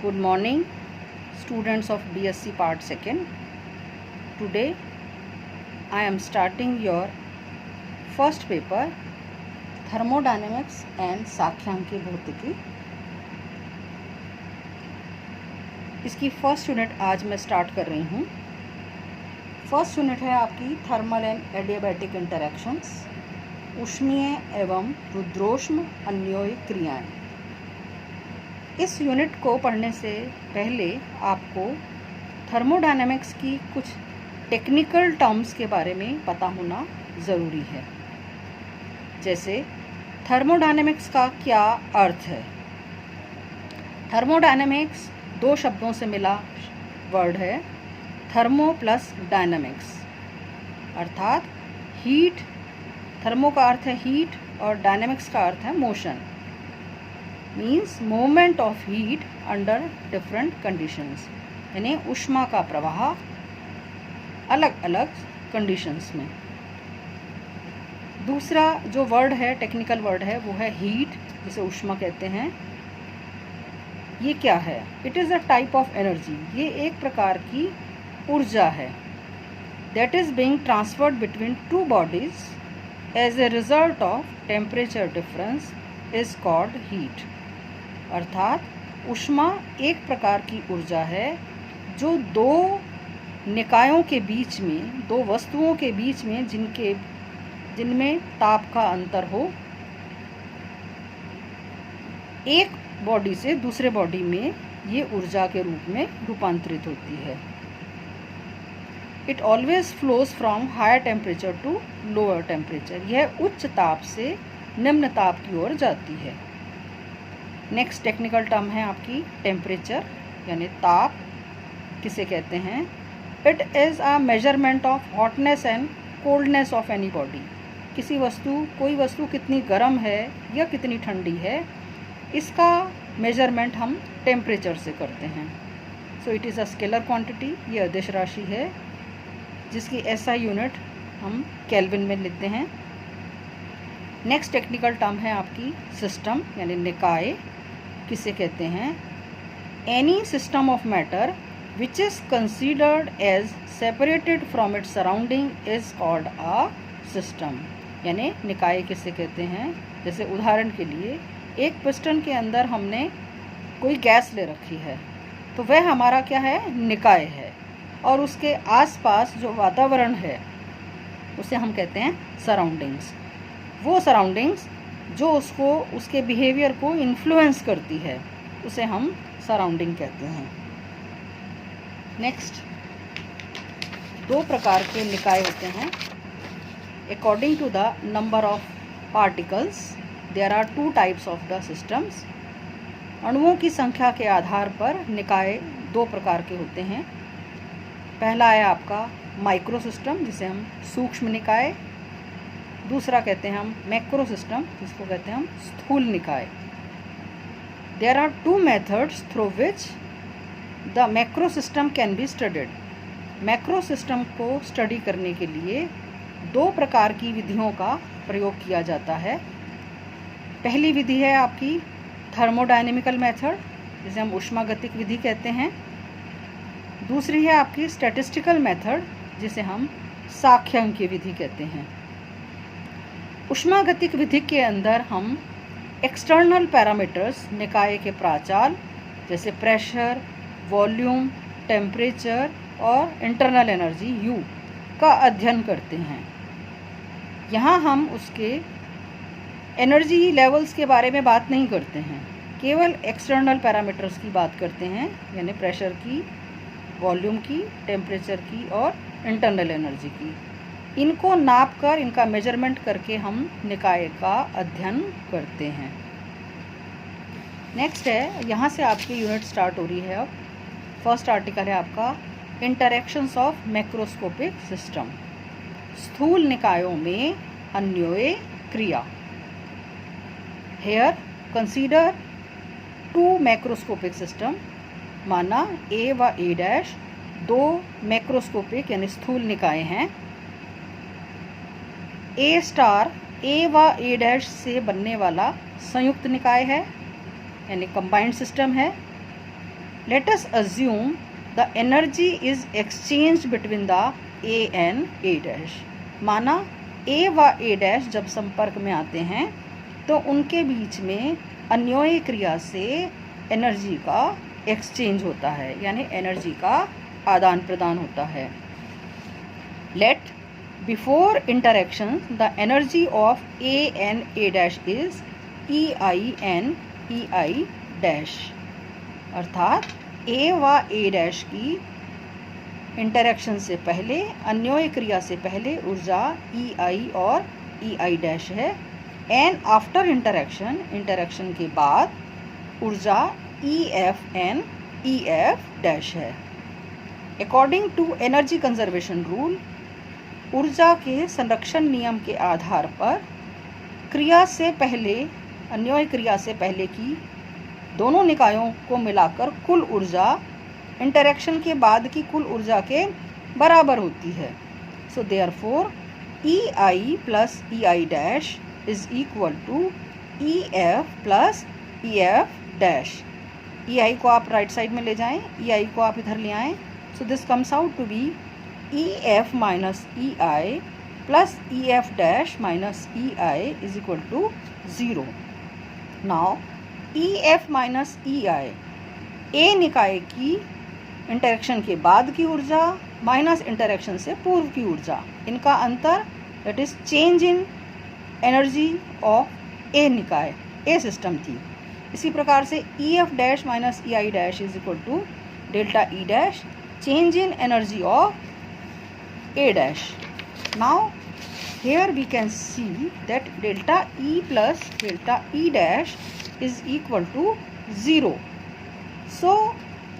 Good morning, students of BSc Part 2nd. Today I am starting your first paper, Thermodynamics and सांख्यिकी भौतिकी. इसकी first unit आज मैं start कर रही हूँ. फर्स्ट यूनिट है आपकी थर्मल एंड एडियाबैटिक इंटरैक्शंस, ऊष्मीय एवं रुद्रोष्म अन्योयी क्रियाएं. इस यूनिट को पढ़ने से पहले आपको थर्मोडायनेमिक्स की कुछ टेक्निकल टर्म्स के बारे में पता होना ज़रूरी है. जैसे थर्मोडायनेमिक्स का क्या अर्थ है. थर्मोडायनेमिक्स दो शब्दों से मिला वर्ड है, थर्मो प्लस डायनेमिक्स, अर्थात हीट. थर्मो का अर्थ है हीट और डायनेमिक्स का अर्थ है motion. Means movement of heat under different conditions, यानी ऊष्मा का प्रवाह अलग अलग कंडीशंस में. दूसरा जो वर्ड है, टेक्निकल वर्ड है, वो है हीट, जिसे ऊष्मा कहते हैं. ये क्या है? It is a type of energy. ये एक प्रकार की ऊर्जा है. That is being transferred between two bodies as a result of temperature difference is called heat. अर्थात ऊष्मा एक प्रकार की ऊर्जा है जो दो निकायों के बीच में, दो वस्तुओं के बीच में जिनमें ताप का अंतर हो, एक बॉडी से दूसरे बॉडी में ये ऊर्जा के रूप में रूपांतरित होती है. It always flows from higher temperature to lower temperature. यह उच्च ताप से निम्न ताप की ओर जाती है. नेक्स्ट टेक्निकल टर्म है आपकी टेम्परेचर, यानी ताप किसे कहते हैं. It is a measurement of hotness and coldness of any body. कोई वस्तु कितनी गर्म है या कितनी ठंडी है, इसका मेजरमेंट हम टेम्परेचर से करते हैं. So it is a scalar quantity. ये अदिश राशि है जिसकी SI यूनिट हम केल्विन में लेते हैं. नेक्स्ट टेक्निकल टर्म है आपकी सिस्टम, यानी निकाय किसे कहते हैं. Any system of matter which is considered as separated from its surrounding is called a system. यानी निकाय किसे कहते हैं. जैसे उदाहरण के लिए एक पिस्टन के अंदर हमने कोई गैस ले रखी है, तो वह हमारा क्या है, निकाय है. और उसके आसपास जो वातावरण है उसे हम कहते हैं सराउंडिंग्स. वो सराउंडिंग्स जो उसके बिहेवियर को इन्फ्लुएंस करती है उसे हम सराउंडिंग कहते हैं. नेक्स्ट, दो प्रकार के निकाय होते हैं. According to the number of particles there are two types of the systems. अणुओं की संख्या के आधार पर निकाय दो प्रकार के होते हैं. पहला है आपका माइक्रो सिस्टम, जिसे हम सूक्ष्म निकाय. दूसरा कहते हैं हम मैक्रो सिस्टम, जिसको कहते हैं हम स्थूल निकाय. There are two methods through which the macro system can be studied. Macro system को स्टडी करने के लिए दो प्रकार की विधियों का प्रयोग किया जाता है. पहली विधि है आपकी थर्मोडायनेमिकल मेथड, जिसे हम ऊष्मागतिक विधि कहते हैं. दूसरी है आपकी स्टैटिस्टिकल मेथड, जिसे हम सांख्यिकी विधि कहते हैं. ऊष्मागतिक विधि के अंदर हम एक्सटर्नल पैरामीटर्स, निकाय के प्राचाल जैसे प्रेशर, वॉल्यूम, टेम्परेचर और इंटरनल एनर्जी U का अध्ययन करते हैं. यहाँ हम उसके एनर्जी लेवल्स के बारे में बात नहीं करते हैं, केवल एक्सटर्नल पैरामीटर्स की बात करते हैं, यानी प्रेशर की, वॉल्यूम की, टेम्परेचर की और इंटरनल एनर्जी की. इनको नाप कर, इनका मेजरमेंट करके हम निकाय का अध्ययन करते हैं. नेक्स्ट है, यहाँ से आपकी यूनिट स्टार्ट हो रही है. अब फर्स्ट आर्टिकल है आपका इंटरैक्शंस ऑफ मैक्रोस्कोपिक सिस्टम. स्थूल निकायों में अन्योय क्रिया. Here consider two macroscopic system. माना A व A' दो मैक्रोस्कोपिक यानी स्थूल निकाय हैं. A स्टार A व A' से बनने वाला संयुक्त निकाय है, यानी कंबाइंड सिस्टम है. Let us assume the energy is exchange between the A and A dash. माना ए व ए डैश जब संपर्क में आते हैं तो उनके बीच में अन्योन्य क्रिया से एनर्जी का एक्सचेंज होता है, यानी एनर्जी का आदान प्रदान होता है। Let before interaction the energy of A and A dash is E I N E I dash. अर्थात ए व ए डैश की इंटरेक्शन से पहले, अन्योन्य क्रिया से पहले ऊर्जा ई आई और ई आई डैश है, एंड आफ्टर इंटरेक्शन, इंटरेक्शन के बाद ऊर्जा E F and E F dash है। According to energy conservation rule, ऊर्जा के संरक्षण नियम के आधार पर क्रिया से पहले, अन्योन्य क्रिया से पहले की दोनों निकायों को मिलाकर कुल ऊर्जा इंटरेक्शन के बाद की कुल ऊर्जा के बराबर होती है। So therefore E I plus E I dash is equal to E F plus E F dash. E I को आप राइट साइड में ले जाएं, ई आई को आप इधर ले आएं। So this comes out to be E F minus E I plus E F dash minus E I is equal to 0। Now E F minus E I A निकाय की इंटरेक्शन के बाद की ऊर्जा माइनस इंटरेक्शन से पूर्व की ऊर्जा, इनका अंतर, that is change in energy of A निकाय, ए सिस्टम थी। इसी प्रकार से E F dash minus E I dash is equal to delta E dash, change in energy of A dash. Now here we can see that delta E plus delta E dash is equal to 0. So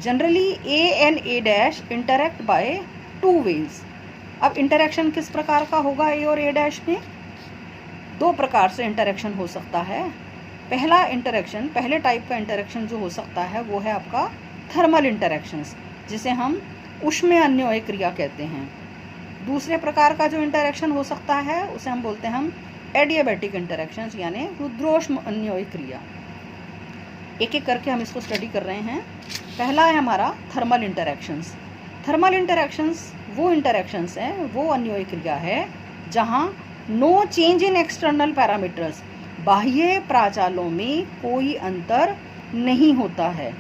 generally A and A dash interact by two ways. अब interaction किस प्रकार का होगा A और A dash में? दो प्रकार से इंटरेक्शन हो सकता है। पहला इंटरेक्शन, पहले टाइप का इंटरेक्शन जो हो सकता है वो है आपका थर्मल इंटरेक्शंस, जिसे हम ऊष्मीय अन्योन्य क्रिया कहते हैं। दूसरे प्रकार का जो इंटरेक्शन हो सकता है उसे हम बोलते हैं एडियाबैटिक इंटरेक्शंस, यानी रुद्रोष्म अन्योन्य क्रिया। एक एक करके हम इसको स्टडी कर रहे हैं। पहला है हमारा थर्मल इंटरेक्शंस। थर्मल इंटरेक्शंस वो इंटरेक्शंस हैं, वो अन्योन्य क्रिया है जहां no change in external parameters, बाह्य प्राचालों में कोई अंतर नहीं होता है।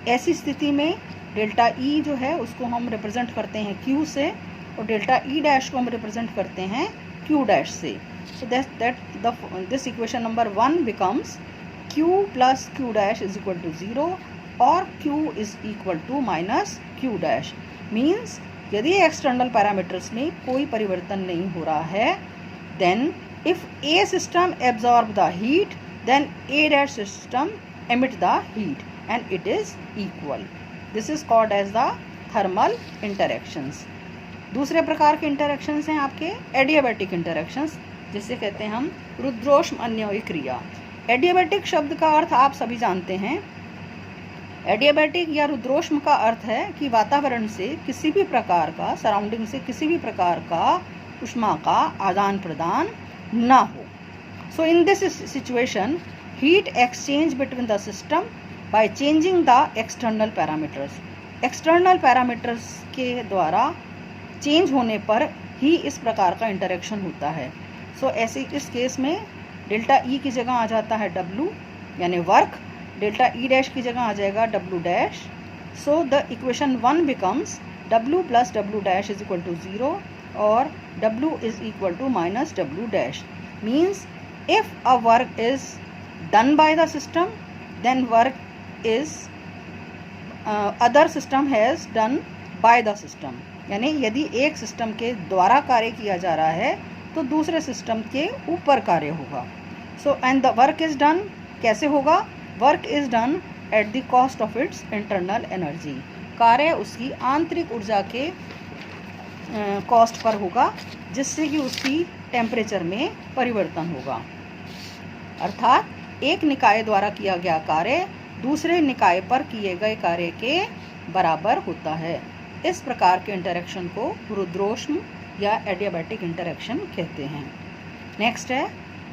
ऐसी स्थिति में डेल्टा ई जो है उसको हम रिप्रेजेंट करते हैं क्यू से, और डेल्टा ई डैश को हम रिप्रेजेंट करते हैं क्यू डैश से। So this equation number 1 becomes Q plus Q dash is equal to 0 और Q is equal to minus Q dash. Means यदि एक्सटर्नल पैरामीटर्स में कोई परिवर्तन नहीं हो रहा है, then if a system absorb the heat, then A dash system emit the heat and it is equal. This is called as the thermal interactions. दूसरे प्रकार के इंटरेक्शंस हैं आपके एडियाबैटिक इंटरेक्शंस, जिसे कहते हैं हम रुद्रोष्म अन्योन्य क्रिया। एडियाबैटिक शब्द का अर्थ आप सभी जानते हैं। एडियाबैटिक या रुद्रोष्म का अर्थ है कि वातावरण से किसी भी प्रकार का, सराउंडिंग से किसी भी प्रकार का ऊष्मा का आदान प्रदान ना हो। So in this situation heat exchange between the system by changing the external parameters. External parameters के द्वारा चेंज होने पर ही इस प्रकार का इंटरेक्शन होता है। सो ऐसे इस केस में डेल्टा ई की जगह आ जाता है W यानी वर्क, डेल्टा ई डैश की जगह आ जाएगा W dash. So the equation 1 becomes W plus W dash is equal to 0 और W is equal to minus W dash. Means if a work is done by the system, then work is other system has done by the system। यानी यदि एक system के द्वारा कार्य किया जा रहा है तो दूसरे सिस्टम के ऊपर कार्य होगा। So and the work is done कैसे होगा? Work is done at the cost of its internal energy. कार्य उसकी आंतरिक ऊर्जा के कॉस्ट पर होगा, जिससे कि उसकी टेम्परेचर में परिवर्तन होगा। अर्थात एक निकाय द्वारा किया गया कार्य दूसरे निकाय पर किए गए कार्य के बराबर होता है। इस प्रकार के इंटरेक्शन को रुद्रोष्म या एडियाबैटिक इंटरेक्शन कहते हैं। नेक्स्ट है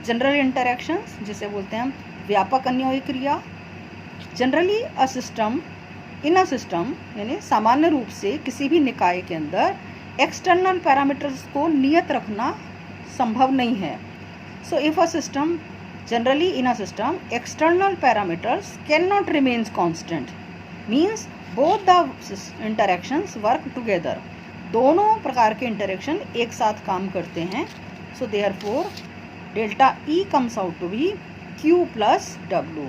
जनरल इंटरेक्शंस, जिसे बोलते हैं हम व्यापक अन्योन्य क्रिया। Generally a system in a system यानी सामान्य रूप से किसी भी निकाय के अंदर एक्सटर्नल पैरामीटर्स को नियत रखना संभव नहीं है. So if a system generally in a system external parameters cannot remain constant means both the interactions work together. दोनों प्रकार के इंटरेक्शन एक साथ काम करते हैं. सो therefore delta E comes out to be Q plus W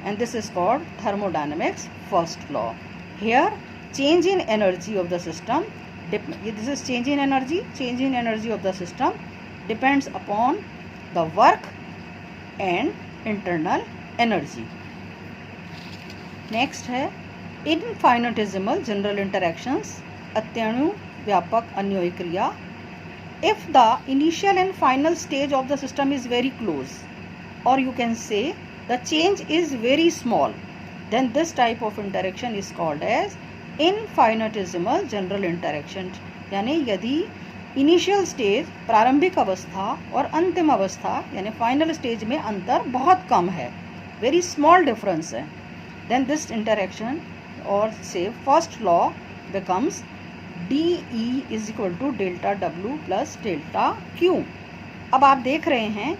and this is called thermodynamics first law. Here change in energy of the system, this is change in energy of the system depends upon the work and internal energy. Next है infinitesimal general interactions, अत्यणु व्यापक अन्योयी क्रिया. If the initial and final stage of the system is very close और you can say the change is very small, then this type of interaction is called as infinitesimal general interaction. यानी यदि initial stage प्रारंभिक अवस्था और अंतिम अवस्था यानी final stage में अंतर बहुत कम है, वेरी स्मॉल डिफरेंस है, देन दिस इंटरेक्शन और से first law becomes DE is equal to delta W plus delta Q. अब आप देख रहे हैं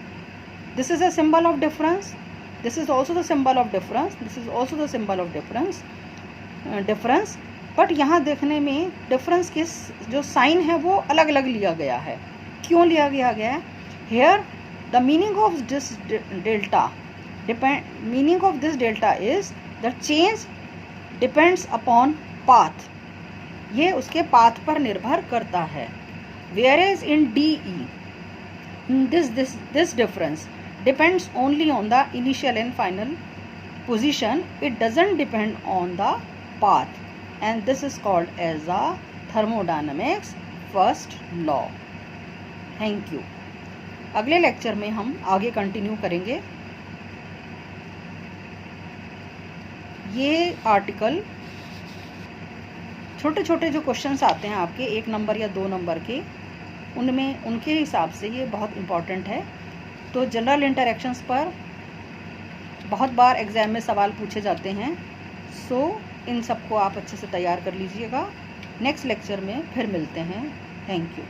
this is a symbol of difference, this is also the symbol of difference, this is also the symbol of difference. But यहाँ देखने में difference के जो साइन है वो अलग अलग लिया गया है. क्यों लिया गया है? Here the meaning of this delta is the change depends upon path. ये उसके पाथ पर निर्भर करता है. Where is in DE this difference depends only on the initial and final position, it doesn't depend on the path. And this is called as a thermodynamics first law. Thank you. अगले lecture में हम आगे continue करेंगे. ये article छोटे छोटे जो questions आते हैं आपके 1 नंबर या 2 नंबर के, उनमें उनके हिसाब से ये बहुत इम्पॉर्टेंट है. तो जनरल इंटरेक्शंस पर बहुत बार एग्ज़ाम में सवाल पूछे जाते हैं. सो इन सबको आप अच्छे से तैयार कर लीजिएगा. नेक्स्ट लेक्चर में फिर मिलते हैं. Thank you.